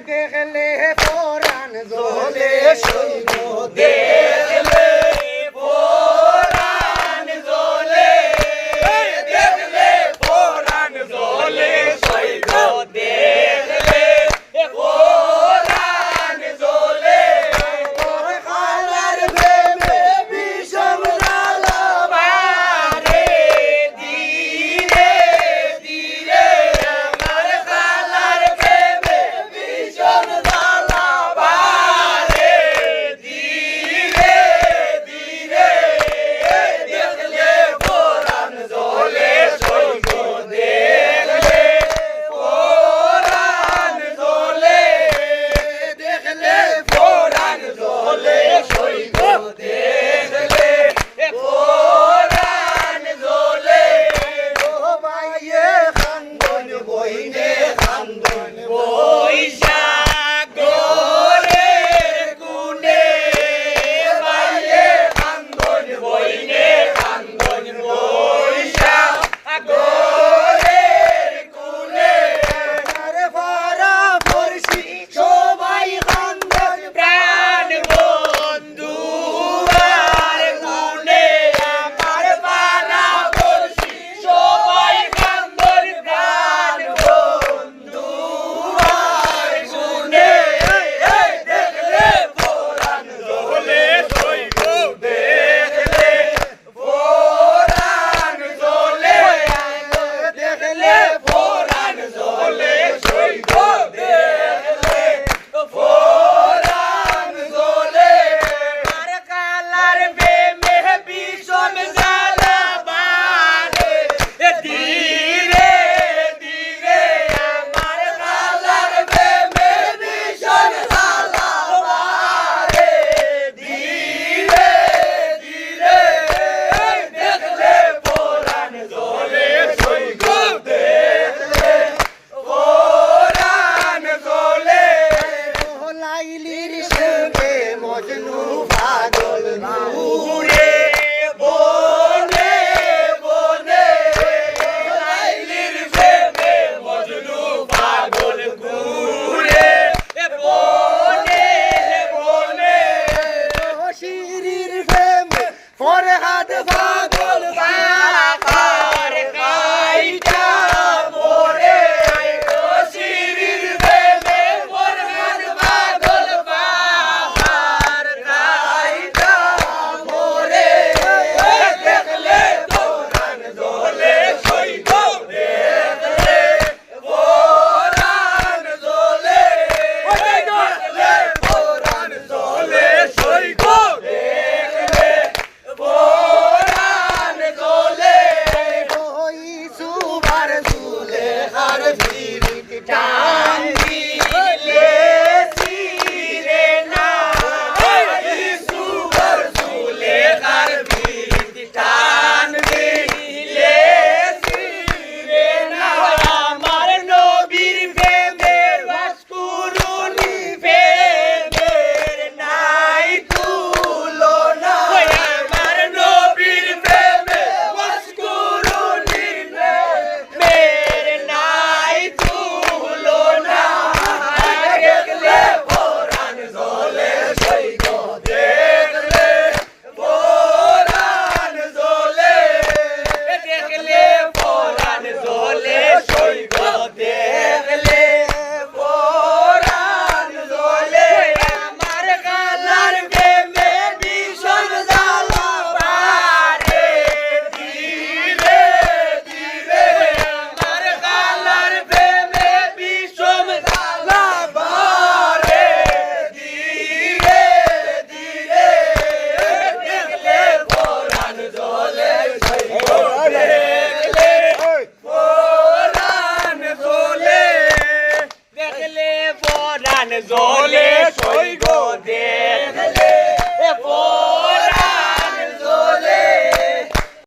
দেখলে পরাণ জ্বলে সৈব দেখলে পরাণ জ্বলে দেখলে পরাণ জ্বলে সৈব দেখলে পরাণ জ্বলে তোর খালার প্রেমে বিষম জ্বালা বারে ধীরে ধীরে আমার খালার প্রেমে ভীষণ জ্বালা বারে ধীরে ধীরে দেখলে পরাণ জ্বলে সৈব দেখলে পরাণ জ্বলে দেখলে পরাণ জ্বলে সৈব দেখলে পরাণ জ্বলে ও বাইয়ে খান্দন বইনে খান্দন বৈশাখ গোরের কুনে বাইরে কান্দন বইনে কান্দন বৈশাখ গোরের কুনে আরে ফারা ফরসি সবাই খান্দন প্রাণ বন্ধু আর গুনে আমার পানা বর্ষি সবাই কান্দন প্রাণ বন্ধু আর গুনে দেখলে পরাণ জ্বলে সৈব দেখলে পরাণ জ্বলে দেখলে পরাণ জ্বলে সৈব দেখলে পরাণ জ্বলে আর কালার প্রেমে বিষম জ্বালা বারে ধীরে ধীরে আমার কালার প্রেমে বিষম জ্বালা বারে ধীরে ধীরে দেখলে পরাণ জ্বলে সৈব দেখলে পরাণ জ্বলে লাইলির সঙ্গে মজনু পাগল ঘুরে বনে বনে লাইলির প্রেমে মজনু পাগল ঘুরে বনে বনে শিরির প্রেমে ফরহাদ পাগল পাকার কাইটা মোরে শিরির প্রেমে ফরহাদ পাগল পাকার কাইটা মোরে দেখলে পরাণ জ্বলে সৈব দেখলে পরাণ জ্বলে দেখলে পরাণ জ্বলে সৈব দেখলে পরাণ জ্বলে ওই সুবার ঝুলে হার ভিড়িত টান দিলে সিরে না সুবর ঝুলে কার ভিড় টান দিলে সিরে না আমার নবীর প্রেমের বাসকুরুনি প্রেমের নাই তুলনা আমার নবীর প্রেমের বাসকুরুনি প্রেমের নাই তুলনা দেখলে পরাণ জ্বলে সৈব দেখলে পরাণ জ্বলে দেখলে পরাণ জ্বলে সৈব দেখলে পরাণ জ্বলে আমার গালার প্রেমে ভীষণ জ্বালা বারে ধীরে ধীরে আমার গালার প্রেমে ভীষণ জ্বালা বারে ধীরে ধীরে দেখলে পরাণ জ্বলে সৈব দেখলে পরাণ জ্বলে দেখলে পরাণ জ্বলে